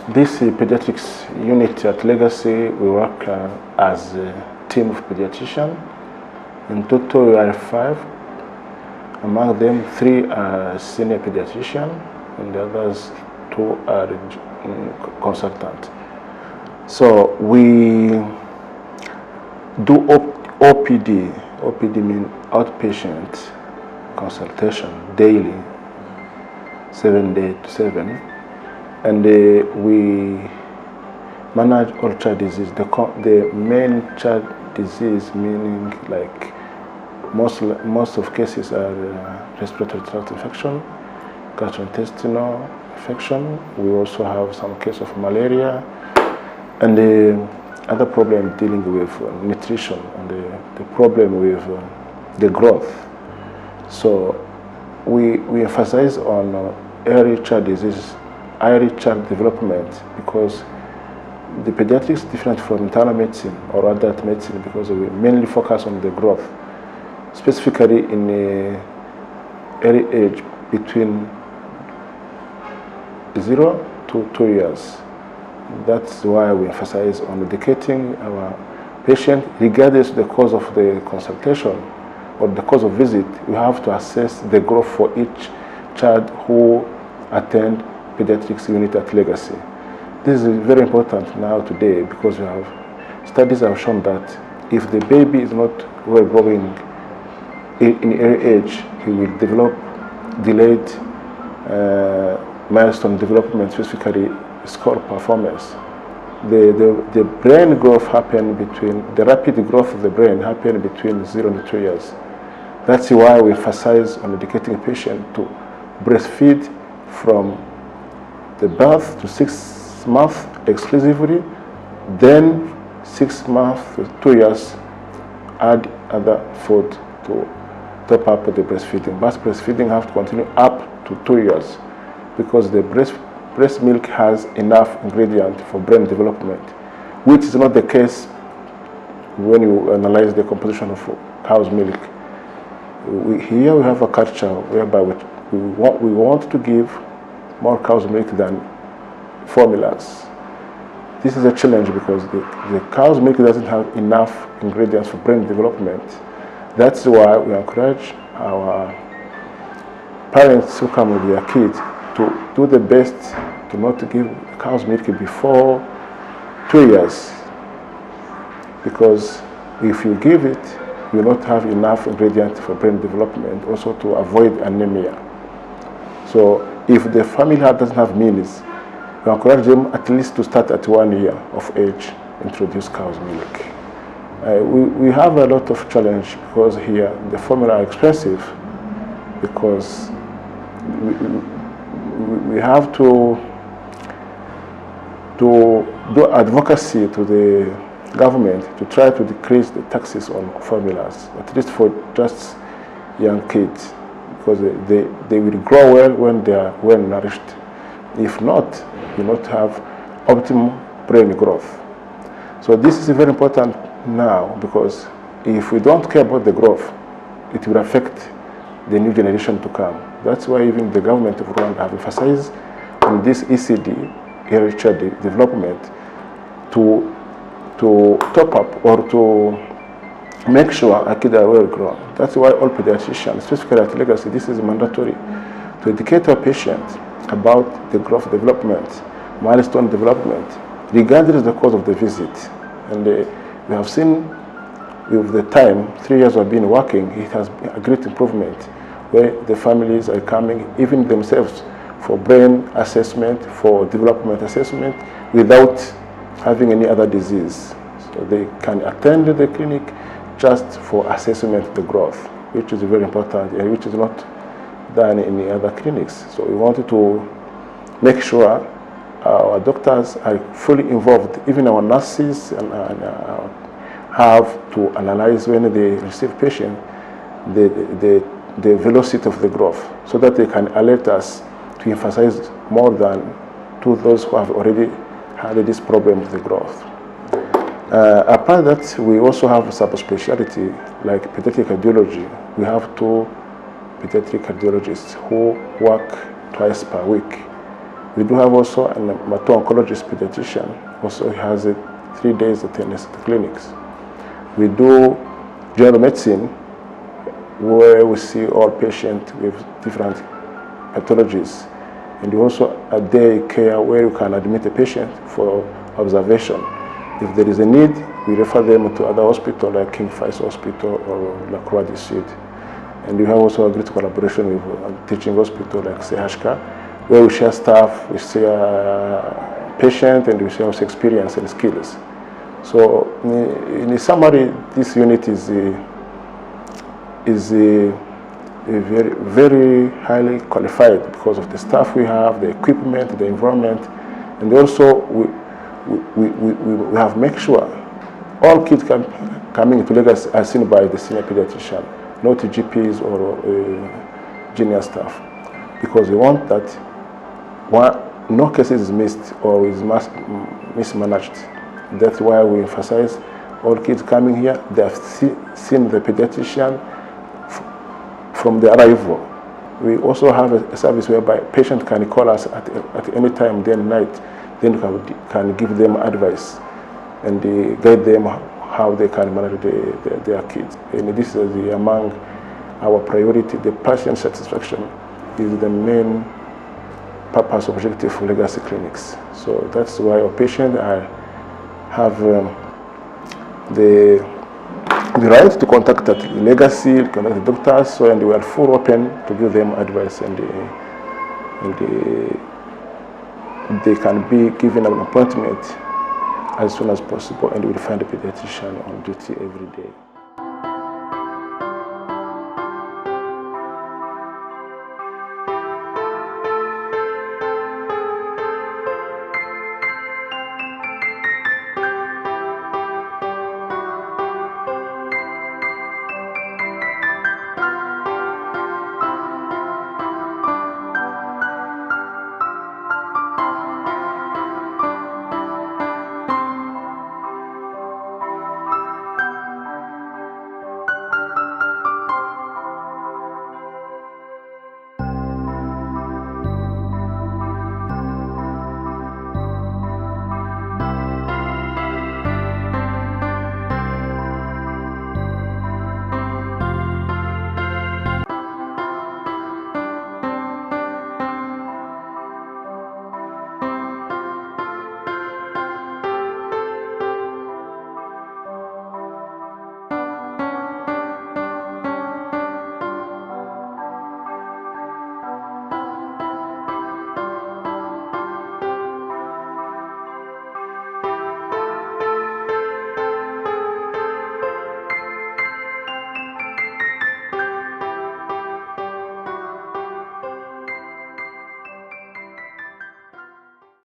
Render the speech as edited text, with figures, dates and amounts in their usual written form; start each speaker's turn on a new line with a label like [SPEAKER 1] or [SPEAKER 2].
[SPEAKER 1] This pediatrics unit at Legacy, we work as a team of pediatricians. In total, we are 5. Among them, 3 are senior pediatricians, and the others 2 are consultants. So we do OPD. OPD means outpatient consultation daily, 7 days to 7. And we manage all child disease. The main child disease, meaning like most of cases are respiratory tract infection, gastrointestinal infection. We also have some case of malaria, and the other problem dealing with nutrition and the problem with the growth. So we emphasize on early child disease, early child development, because the pediatrics is different from internal medicine or adult medicine because we mainly focus on the growth, specifically in the early age between 0 to 2 years. That's why we emphasize on educating our patient, regardless of the cause of the consultation or the cause of visit. We have to assess the growth for each child who attend pediatrics unit at Legacy. This is very important now today because we have studies have shown that if the baby is not well growing in early age, he will develop delayed milestone development, specifically score performance. The brain growth the rapid growth of the brain happen between 0 and 2 years. That's why we emphasize on educating patients to breastfeed from the birth to 6 months exclusively, then 6 months to 2 years, add other food to top up the breastfeeding. But breastfeeding has to continue up to 2 years because the breast milk has enough ingredient for brain development, which is not the case when you analyze the composition of cow's milk. Here we have a culture whereby we want to give more cow's milk than formulas. This is a challenge because the cow's milk doesn't have enough ingredients for brain development. That's why we encourage our parents who come with their kids to do the best to not give cow's milk before 2 years, because if you give it, you will not have enough ingredients for brain development, also to avoid anemia. So if the family doesn't have means, we encourage them at least to start at 1 year of age, introduce cow's milk. We have a lot of challenge because here the formula are expensive, because we have to do advocacy to the government to try to decrease the taxes on formulas, at least for just young kids, because they will grow well when they are well nourished. If not, you will not have optimum brain growth. So this is very important now, because if we don't care about the growth, it will affect the new generation to come. That's why even the government of Rwanda have emphasized on this ECD, early child development, to top up or to make sure a kid are well grown. That's why all pediatricians, specifically at Legacy, this is mandatory to educate our patients about the growth development, milestone development, regardless of the cause of the visit. And we have seen with the time, 3 years of been working, it has been a great improvement where the families are coming, even themselves, for brain assessment, for development assessment, without having any other disease. So they can attend the clinic just for assessment of the growth, which is very important and which is not done in the other clinics. So we wanted to make sure our doctors are fully involved, even our nurses have to analyze when they receive patient the velocity of the growth, so that they can alert us to emphasize more than to those who have already had this problem with the growth. Apart that, we also have a subspecialty like pediatric cardiology. We have 2 pediatric cardiologists who work twice per week. We do have also a hemato-oncologist pediatrician. Also, he has 3 days attendance at the clinics. We do general medicine, where we see all patients with different pathologies. And also a day care where you can admit a patient for observation. If there is a need, we refer them to other hospitals like King Faisal Hospital or La Croix du Sud. And we have also a great collaboration with a teaching hospital like CHK, where we share staff, we share patient, and we share also experience and skills. So in summary, this unit is very, very highly qualified because of the staff we have, the equipment, the environment, and also we have make sure all kids coming into Lagos are seen by the senior pediatrician, not GPs or junior staff, because we want that no cases is missed or is mismanaged. That's why we emphasize all kids coming here, they have seen the pediatrician from the arrival. We also have a service whereby patient can call us at any time, day and night, then we can give them advice and guide them how they can manage their kids. And this is among our priority. The patient satisfaction is the main purpose objective for legacy clinics. So that's why our patients have the right to contact the legacy, contact the doctors, so, and we are full open to give them advice, and they can be given an appointment as soon as possible, and we'll find a pediatrician on duty every day.